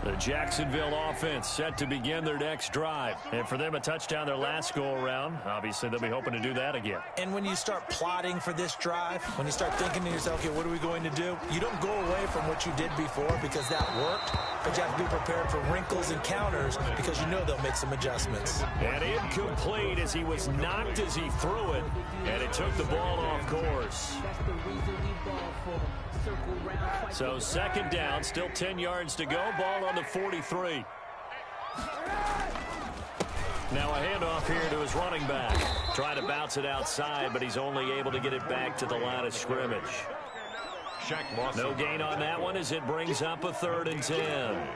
The Jacksonville offense set to begin their next drive. And for them, a touchdown their last go-around. Obviously, they'll be hoping to do that again. And when you start plotting for this drive, when you start thinking to yourself, okay, what are we going to do? You don't go away from what you did before because that worked, but you have to be prepared for wrinkles and counters because you know they'll make some adjustments. And incomplete as he was knocked as he threw it, and it took the ball off course. So second down, still 10 yards to go, ball on the 43. Now a handoff here to his running back. Trying to bounce it outside, but he's only able to get it back to the line of scrimmage. No gain on that one as it brings up a 3rd and 10.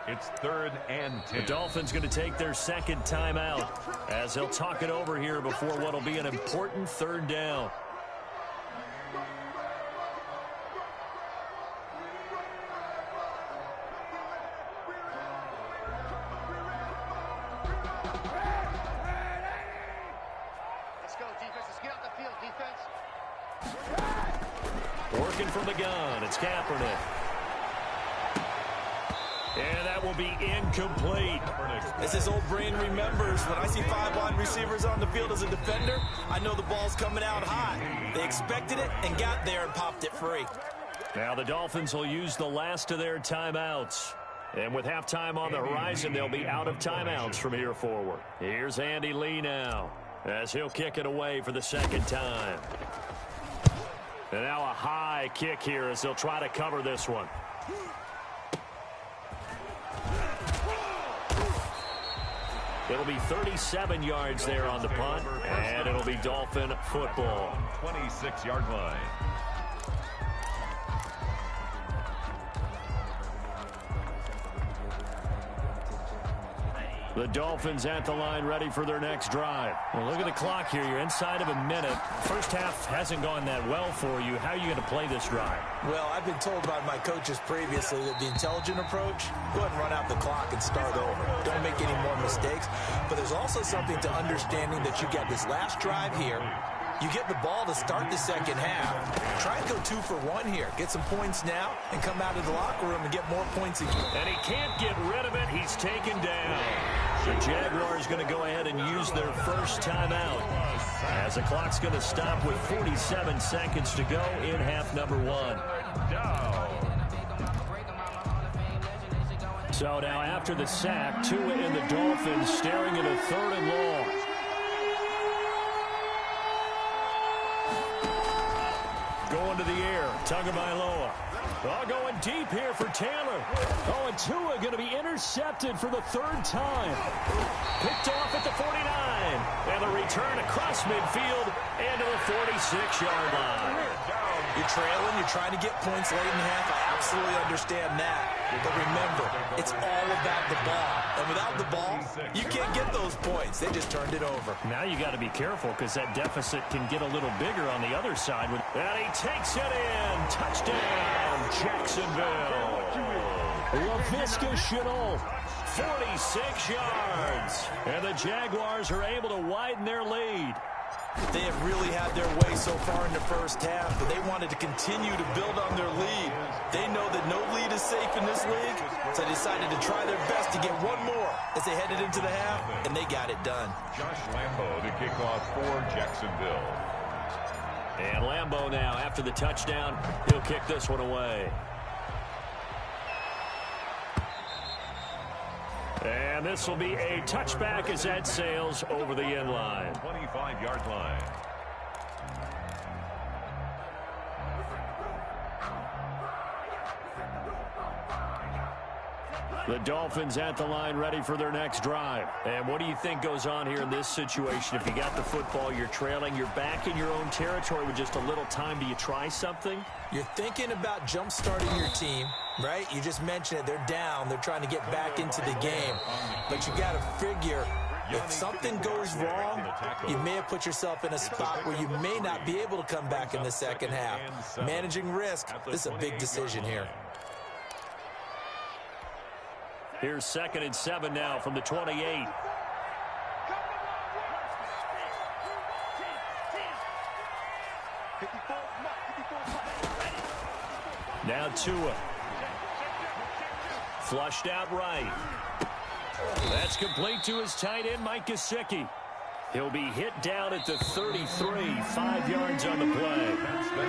It's 3rd and 10. The Dolphins going to take their second timeout as they'll talk it over here before what will be an important 3rd down. Working from the gun, it's Kaepernick. And that will be incomplete. As his old brain remembers, when I see 5 wide receivers on the field as a defender, I know the ball's coming out hot. They expected it and got there and popped it free. Now the Dolphins will use the last of their timeouts. And with halftime on the horizon, they'll be out of timeouts from here forward. Here's Andy Lee now as he'll kick it away for the second time. And now a high kick here as they'll try to cover this one. It'll be 37 yards there on the punt, and it'll be Dolphin football. 26-yard line. The Dolphins at the line ready for their next drive. Well, look at the clock here. You're inside of a minute. First half hasn't gone that well for you. How are you going to play this drive? Well, I've been told by my coaches previously that the intelligent approach, go ahead and run out the clock and start over. Don't make any more mistakes. But there's also something to understanding that you got this last drive here. You get the ball to start the second half. Try and go 2 for 1 here. Get some points now and come out of the locker room and get more points again. And he can't get rid of it. He's taken down. The Jaguars going to go ahead and use their first timeout as the clock's going to stop with 47 seconds to go in half number 1. So now after the sack, Tua and the Dolphins staring at a 3rd and long. Going to the air, Tagovailoa. Oh, going deep here for Taylor. Oh, and Tua going to be intercepted for the 3rd time. Picked off at the 49. And the return across midfield and to the 46-yard line. You're trailing, you're trying to get points late in half. I absolutely understand that. But remember, it's all about the ball. And without the ball, you can't get those points. They just turned it over. Now you got to be careful because that deficit can get a little bigger on the other side. And he takes it in. Touchdown, Jacksonville. Laviska Shenault, 46 yards. And the Jaguars are able to widen their lead. They have really had their way so far in the first half, but they wanted to continue to build on their lead. They know that no lead is safe in this league, so they decided to try their best to get one more as they headed into the half, and they got it done. Josh Lambo to kick off for Jacksonville. And Lambo now, after the touchdown, he'll kick this one away. And this will be a touchback as that sails over the end line. 25-yard line. The Dolphins at the line ready for their next drive. And what do you think goes on here in this situation? If you got the football, you're trailing, you're back in your own territory with just a little time. Do you try something? You're thinking about jump-starting your team, right? You just mentioned it. They're down. They're trying to get back into the game. But you got to figure, if something goes wrong, you may have put yourself in a spot where you may not be able to come back in the second half. Managing risk, this is a big decision here. Here's 2nd and 7 now from the 28. Now Tua. Flushed out right. That's complete to his tight end, Mike Gesicki. He'll be hit down at the 33, 5 yards on the play.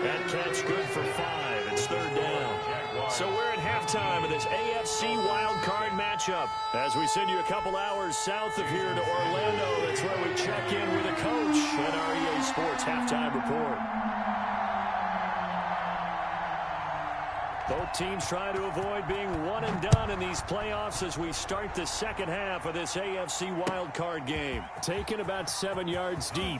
That catch good for 5. It's third down. So we're at halftime of this AFC wildcard matchup. As we send you a couple hours south of here to Orlando, that's where we check in with a coach at our EA Sports Halftime Report. Both teams trying to avoid being one and done in these playoffs as we start the second half of this AFC wildcard game. Taken about 7 yards deep.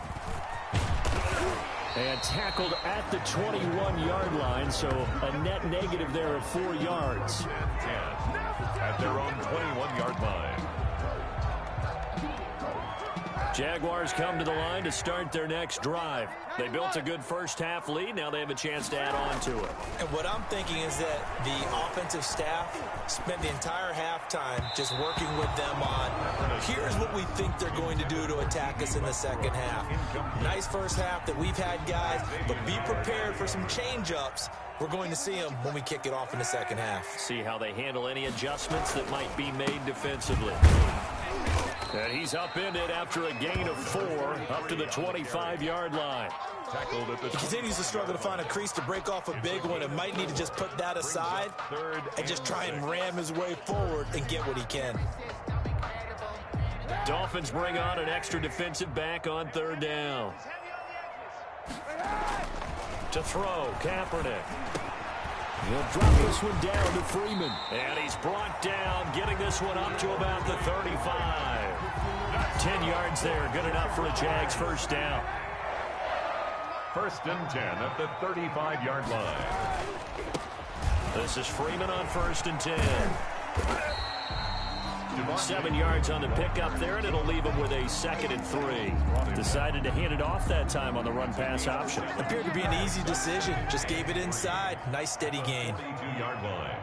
And tackled at the 21-yard line, so a net negative there of 4 yards. At their own 21-yard line. Jaguars come to the line to start their next drive. They built a good first-half lead. Now they have a chance to add on to it. And what I'm thinking is that the offensive staff spent the entire halftime just working with them on, here's what we think they're going to do to attack us in the second half. Nice first half that we've had, guys, but be prepared for some change-ups. We're going to see them when we kick it off in the second half. See how they handle any adjustments that might be made defensively. And he's upended after a gain of 4 up to the 25-yard line. Tackled at the He continues to struggle to find a crease to break off a big one and might need to just put that aside and just try and ram his way forward and get what he can. Dolphins bring on an extra defensive back on third down. To throw, Kaepernick. He'll drop this one down to Freeman. And he's brought down, getting this one up to about the 35. 10 yards there, good enough for a Jags first down. First and 10 at the 35-yard line. This is Freeman on first and 10. 7 yards on the pickup there, and it'll leave him with a 2nd and 3. Decided to hand it off that time on the run-pass option. Appeared to be an easy decision. Just gave it inside. Nice steady gain. 32-yard line.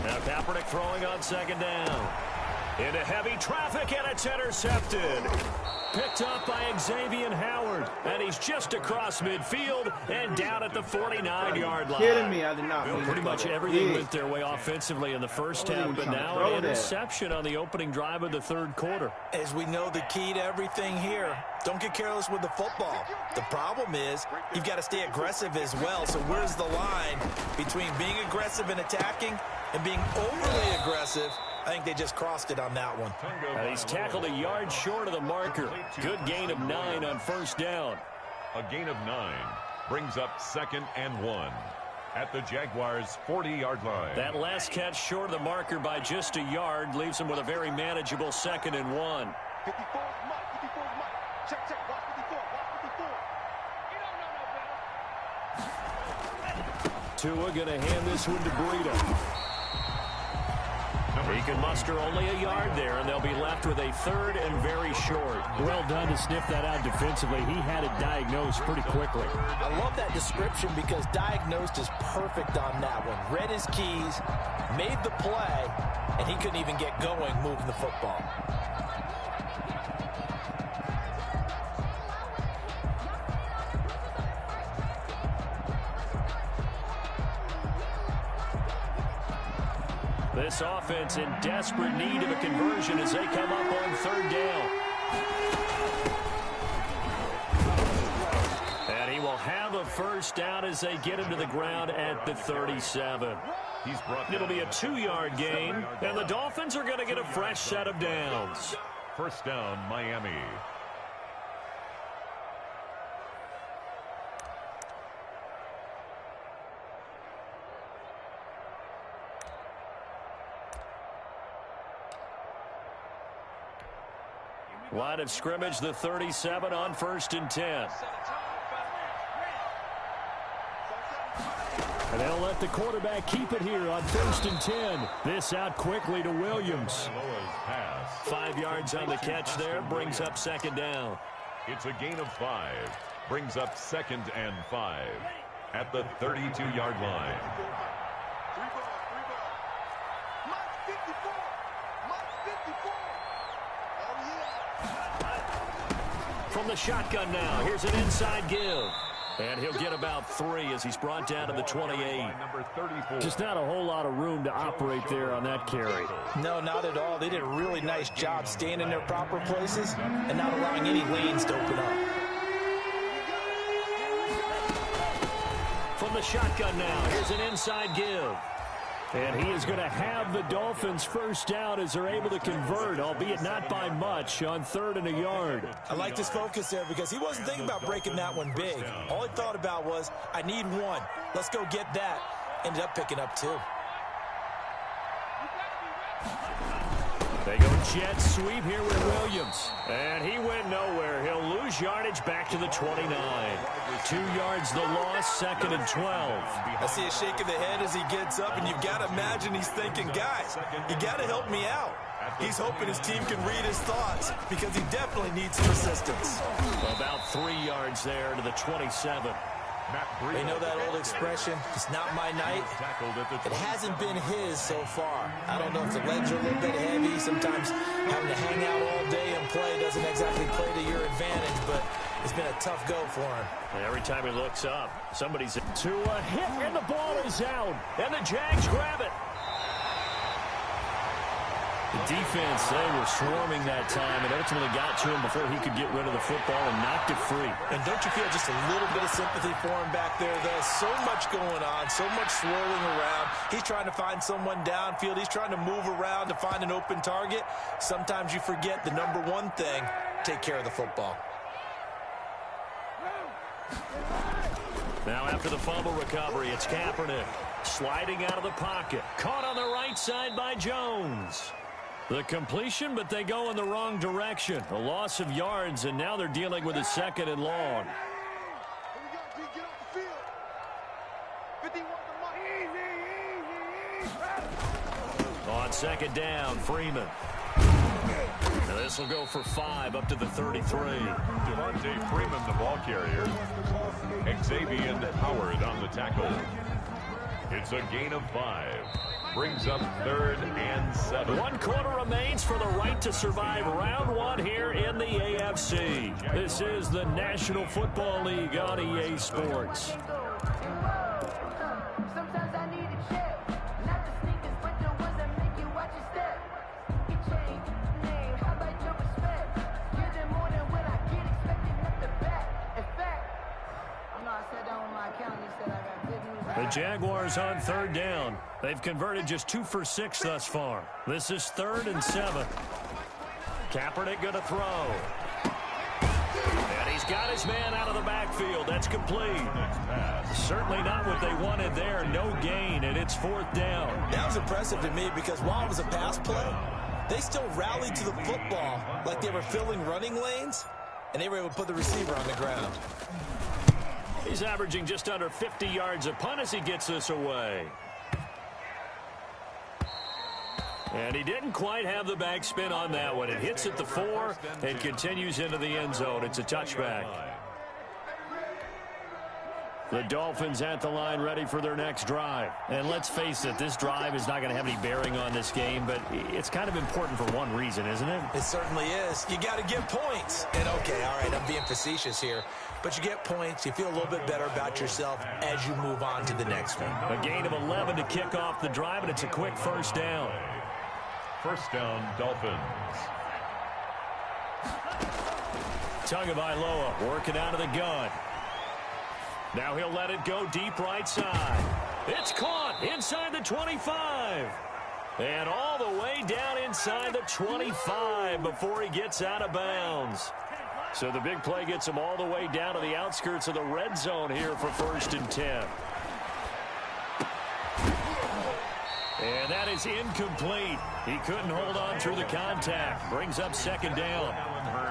Now Kaepernick throwing on second down. Into heavy traffic, and it's intercepted. Picked up by Xavier Howard, and he's just across midfield and down at the 49-yard line. Kidding me? I did not mean Pretty much everything went their way offensively in the first half, but now an interception on the opening drive of the third quarter. As we know, the key to everything here, don't get careless with the football. The problem is you've got to stay aggressive as well. So where's the line between being aggressive and attacking and being overly aggressive? I think they just crossed it on that one. And he's tackled a yard short of the marker. Good gain of 9 on first down. A gain of 9 brings up 2nd and 1 at the Jaguars' 40-yard line. That last catch short of the marker by just a yard leaves him with a very manageable 2nd and 1. 54, check, watch 54, Tua going to hand this one to Breida. He can muster only a yard there, and they'll be left with a 3rd and very short. Well done to sniff that out defensively. He had it diagnosed pretty quickly. I love that description because diagnosed is perfect on that one. Read his keys, made the play, and he couldn't even get going moving the football. This offense in desperate need of a conversion as they come up on third down. And he will have a first down as they get him to the ground at the 37. It'll be a 2-yard gain, and the Dolphins are going to get a fresh set of downs. First down, Miami. Line of scrimmage, the 37 on first and 10. And they'll let the quarterback keep it here on first and 10. This out quickly to Williams. 5 yards on the catch there, brings up 2nd down. It's a gain of 5, brings up 2nd and 5 at the 32-yard line. From the shotgun now, here's an inside give. And he'll get about 3 as he's brought down to the 28. Just not a whole lot of room to operate there on that carry. No, not at all. They did a really nice job staying in their proper places and not allowing any lanes to open up. From the shotgun now, here's an inside give. And he is going to have the Dolphins first down as they're able to convert, albeit not by much, on 3rd and a yard. I like this focus there because he wasn't thinking about breaking that one big. All he thought about was, I need 1. Let's go get that. Ended up picking up 2. They go jet sweep here with Williams. And he went nowhere. He'll lose yardage back to the 29. 2 yards the loss, 2nd and 12. I see a shake of the head as he gets up, and you've got to imagine he's thinking, guys, you got to help me out. He's hoping his team can read his thoughts because he definitely needs some assistance. About 3 yards there to the 27. They know that old expression, it's not my night. It hasn't been his so far. I don't know if the legs are a little bit heavy. Sometimes having to hang out all day and play doesn't exactly play to your advantage, but it's been a tough go for him. And every time he looks up, somebody's to a hit, and the ball is out. And the Jags grab it. The defense, they were swarming that time and ultimately got to him before he could get rid of the football and knocked it free. And don't you feel just a little bit of sympathy for him back there, though? So much going on, so much swirling around. He's trying to find someone downfield. He's trying to move around to find an open target. Sometimes you forget the number one thing, take care of the football. Now after the fumble recovery, it's Kaepernick sliding out of the pocket. Caught on the right side by Jones. The completion, but they go in the wrong direction. A loss of yards, and now they're dealing with a 2nd and long. On 2nd down, Freeman. Now this will go for 5 up to the 33. Devontae Freeman, the ball carrier. Xavier Howard on the tackle. It's a gain of 5. Brings up 3rd and 7. 1 quarter remains for the right to survive round 1 here in the AFC. This is the National Football League on EA Sports. The Jaguars on 3rd down. They've converted just 2 for 6 thus far. This is 3rd and 7. Kaepernick going to throw. And he's got his man out of the backfield. That's complete. Certainly not what they wanted there. No gain, and it's 4th down. That was impressive to me because while it was a pass play, they still rallied to the football like they were filling running lanes, and they were able to put the receiver on the ground. He's averaging just under 50 yards a punt as he gets this away. And he didn't quite have the backspin on that one. It hits at the 4 and continues into the end zone. It's a touchback. The Dolphins at the line ready for their next drive. And let's face it, this drive is not going to have any bearing on this game, but it's kind of important for one reason, isn't it? It certainly is. You got to get points. And okay, all right, I'm being facetious here, but you get points, you feel a little bit better about yourself as you move on to the next one. A gain of 11 to kick off the drive, and it's a quick 1st down. 1st down, Dolphins. Tagovailoa working out of the gun. Now he'll let it go deep right side. It's caught inside the 25. And all the way down inside the 25 before he gets out of bounds. So the big play gets him all the way down to the outskirts of the red zone here for 1st and 10. And that is incomplete. He couldn't hold on through the contact. Brings up 2nd down.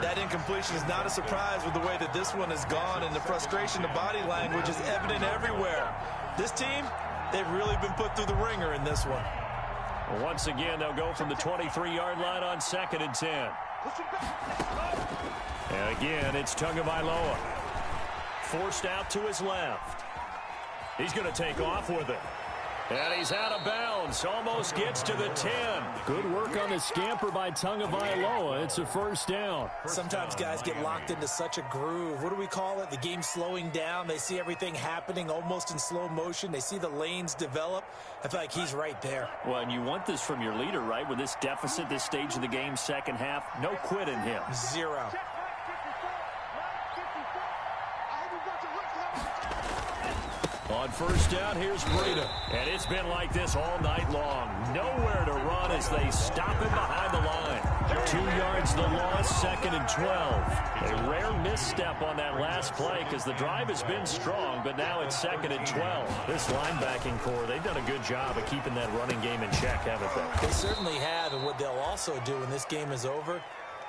That incompletion is not a surprise with the way that this one has gone, and the frustration, the body language is evident everywhere. This team, they've really been put through the ringer in this one. Well, once again, they'll go from the 23-yard line on 2nd and 10. And again, it's Tagovailoa. Forced out to his left. He's going to take off with it. And he's out of bounds. Almost gets to the 10. Good work on the scamper by Tagovailoa. It's a first down. Sometimes guys get locked into such a groove. What do we call it? The game's slowing down. They see everything happening almost in slow motion. They see the lanes develop. I feel like he's right there. Well, and you want this from your leader, right? With this deficit, this stage of the game, second half, no quit in him. Zero. On first down, here's Breida. And it's been like this all night long. Nowhere to run as they stop him behind the line. 2 yards the loss, 2nd and 12. A rare misstep on that last play because the drive has been strong, but now it's 2nd and 12. This linebacking core, they've done a good job of keeping that running game in check, haven't they? They certainly have, and what they'll also do when this game is over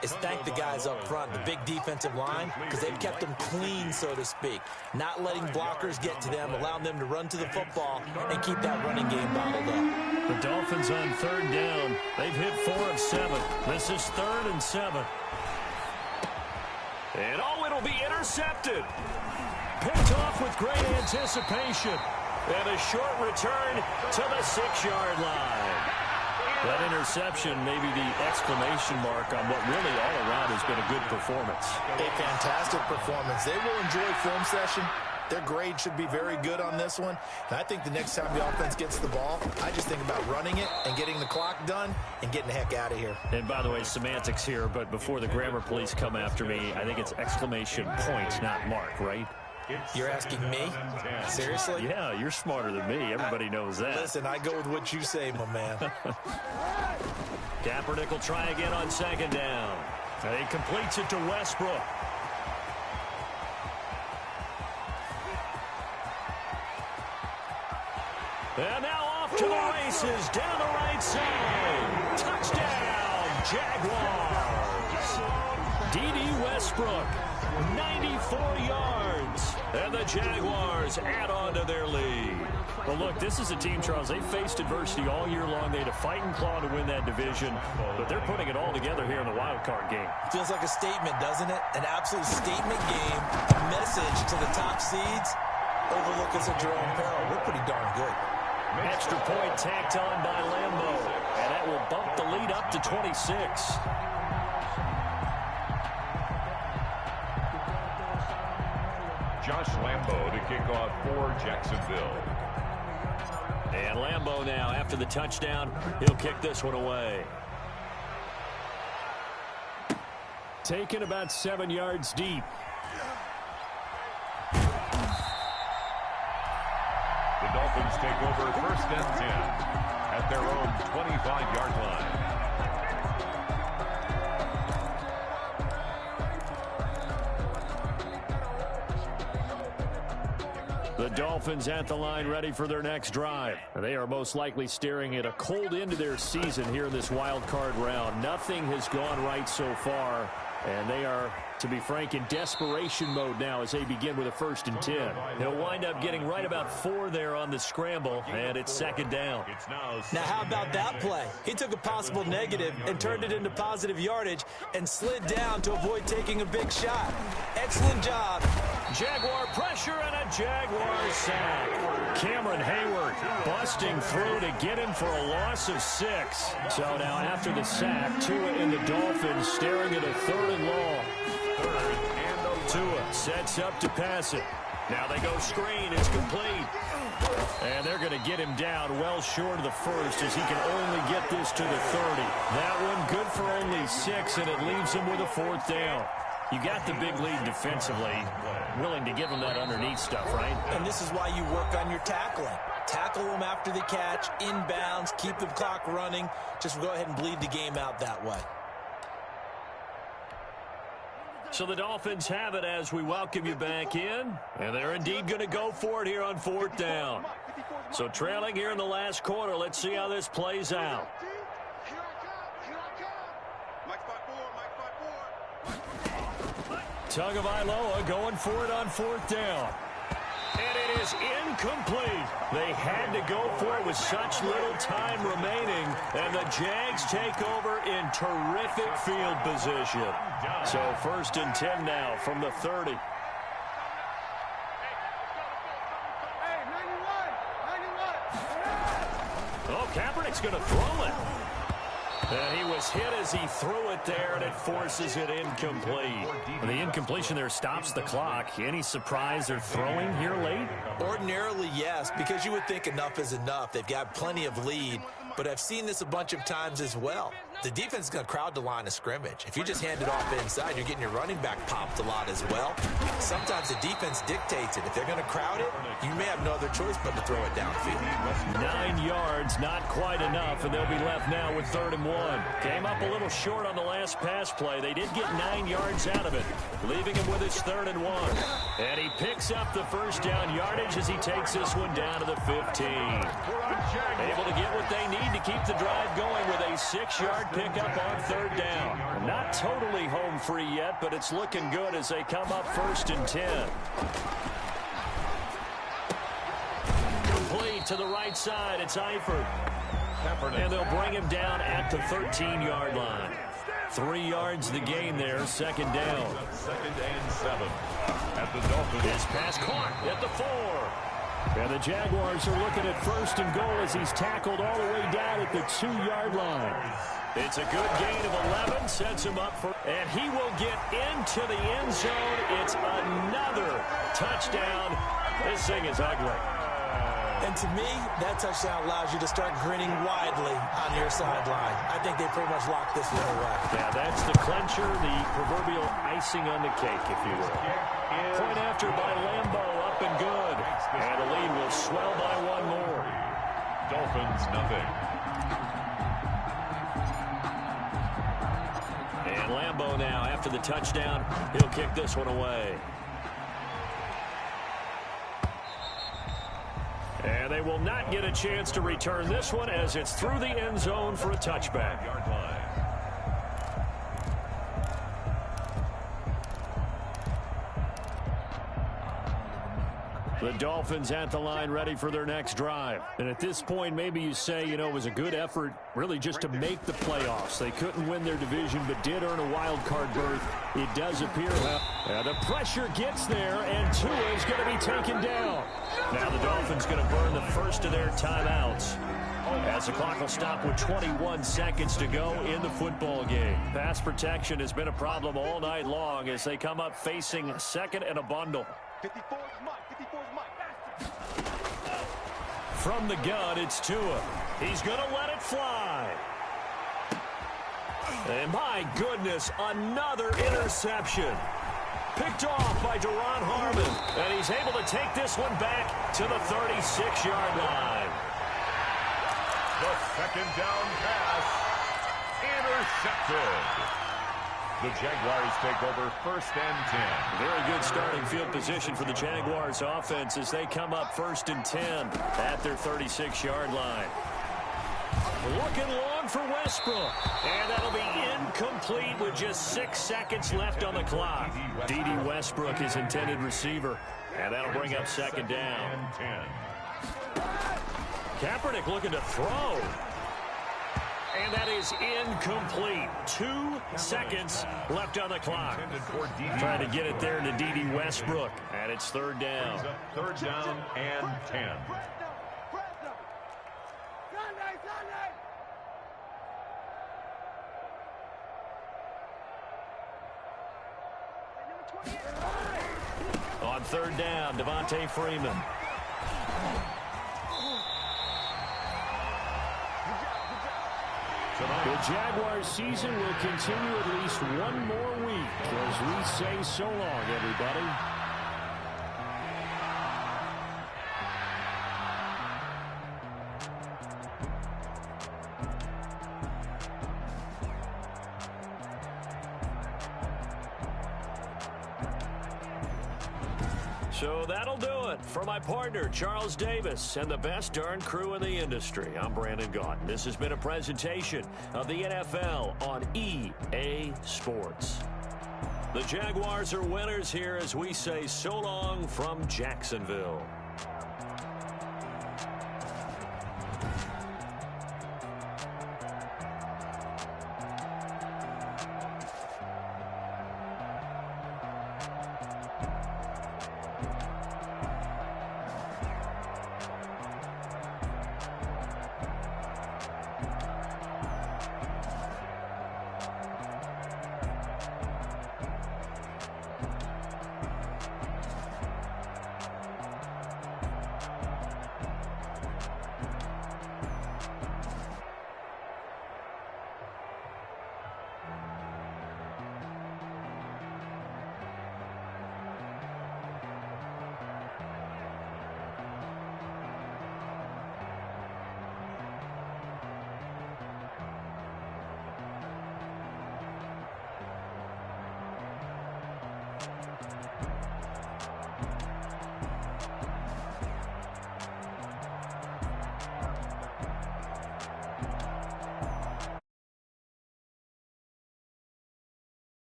is thank the guys up front, the big defensive line, because they've kept them clean, so to speak. Not letting blockers get to them, allowing them to run to the football and keep that running game bottled up. The Dolphins on 3rd down. They've hit 4 of 7. This is 3rd and 7. And it'll be intercepted. Picked off with great anticipation. And a short return to the 6-yard line. That interception may be the exclamation mark on what really all around has been a good performance. A fantastic performance. They will enjoy film session. Their grade should be very good on this one. And I think the next time the offense gets the ball, I just think about running it and getting the clock done and getting the heck out of here. And by the way, semantics here, but before the grammar police come after me, I think it's exclamation point, not mark, right? You're asking me? Seriously? Yeah, you're smarter than me. Everybody knows that. Listen, I go with what you say, my man. Kaepernick will try again on 2nd down. And he completes it to Westbrook. And now off to the races, down the right side. Touchdown, Jaguars. D.D. Westbrook, 94 yards. And the Jaguars add on to their lead. Well, look, this is a team, Charles, they faced adversity all year long. They had to fight and claw to win that division, but they're putting it all together here in the wild card game. Feels like a statement, doesn't it? An absolute statement game, a message to the top seeds. Overlook us at your own peril. We're pretty darn good. Extra point tacked on by Lambo, and that will bump the lead up to 26. Josh Lambo to kick off for Jacksonville. And Lambo now, after the touchdown, he'll kick this one away. Taken about 7 yards deep. The Dolphins take over 1st and 10 at their own 25-yard line. The Dolphins at the line ready for their next drive. They are most likely staring at a cold end to their season here in this wild card round. Nothing has gone right so far, and they are, to be frank, in desperation mode now as they begin with a 1st and 10. He'll wind up getting right about 4 there on the scramble, and it's 2nd down. Now, how about that play? He took a possible negative and turned it into positive yardage and slid down to avoid taking a big shot. Excellent job. Jaguar pressure and a Jaguar sack. Cameron Hayward busting through to get him for a loss of 6. So now after the sack, Tua and the Dolphins staring at a 3rd and long. Tua sets up to pass it. Now they go screen. It's complete. And they're going to get him down well short of the 1st as he can only get this to the 30. That one good for only 6, and it leaves him with a 4th down. You got the big lead defensively, willing to give him that underneath stuff, right? And this is why you work on your tackling. Tackle them after the catch, inbounds, keep the clock running. Just go ahead and bleed the game out that way. So the Dolphins have it as we welcome you back in. And they're indeed going to go for it here on 4th down. So trailing here in the last quarter, let's see how this plays out. Tagovailoa going for it on 4th down. And it is incomplete. They had to go for it with such little time remaining. And the Jags take over in terrific field position. So 1st and 10 now from the 30. He's going to throw it. And he was hit as he threw it there, and it forces it incomplete. The incompletion there stops the clock. Any surprise they're throwing here late? Ordinarily, yes, because you would think enough is enough. They've got plenty of lead, but I've seen this a bunch of times as well. The defense is going to crowd the line of scrimmage. If you just hand it off inside, you're getting your running back popped a lot as well. Sometimes the defense dictates it. If they're going to crowd it, you may have no other choice but to throw it downfield. 9 yards, not quite enough, and they'll be left now with 3rd and 1. Came up a little short on the last pass play. They did get 9 yards out of it, leaving him with his 3rd and 1. And he picks up the first down yardage as he takes this one down to the 15. Able to get what they need to keep the drive going with a 6-yard pickup on 3rd down. Not totally home free yet, but it's looking good as they come up 1st and 10. Complete to the right side. It's Eifert. And they'll bring him down at the 13-yard line. 3 yards the gain there, 2nd down. 2nd and 7 at the Dolphins. His pass caught at the 4. And the Jaguars are looking at 1st and goal as he's tackled all the way down at the 2-yard line. It's a good gain of 11, sets him up for, and he will get into the end zone. It's another touchdown. This thing is ugly. And to me, that touchdown allows you to start grinning widely on your sideline. I think they pretty much locked this one away. Yeah, that's the clincher, the proverbial icing on the cake, if you will. Point after by Lambo, up and good. And the lead will swell by 1 more. Dolphins, nothing. And Lambo now, after the touchdown, he'll kick this one away. And they will not get a chance to return this one as it's through the end zone for a touchback. Yard line. The Dolphins at the line ready for their next drive. And at this point, maybe you say, you know, it was a good effort really just to make the playoffs. They couldn't win their division but did earn a wild card berth. It does appear. The pressure gets there, and Tua is going to be taken down. Now the Dolphins going to burn the first of their timeouts, as the clock will stop with 21 seconds to go in the football game. Pass protection has been a problem all night long as they come up facing 2nd and a bundle. 54 is Mike. 54 is Mike. From the gun, it's Tua. He's going to let it fly. And my goodness, another interception. Picked off by Duron Harmon. And he's able to take this one back to the 36-yard line. The 2nd down pass. Intercepted. The Jaguars take over 1st and 10. Very good starting field position for the Jaguars offense as they come up 1st and 10 at their 36-yard line. Looking long for Westbrook. And that'll be incomplete with just 6 seconds left on the clock. D.D. Westbrook, his intended receiver. And that'll bring up 2nd down. 10. Kaepernick looking to throw. And that is incomplete. 2 seconds left on the clock. Trying to get it there to D.D. Westbrook. And it's 3rd down. 3rd down and 10. On 3rd down, Devontae Freeman. The Jaguars season will continue at least 1 more week as we say so long, everybody. So that'll do it for my partner, Charles Davis, and the best darn crew in the industry. I'm Brandon Gaudin. This has been a presentation of the NFL on EA Sports. The Jaguars are winners here as we say so long from Jacksonville.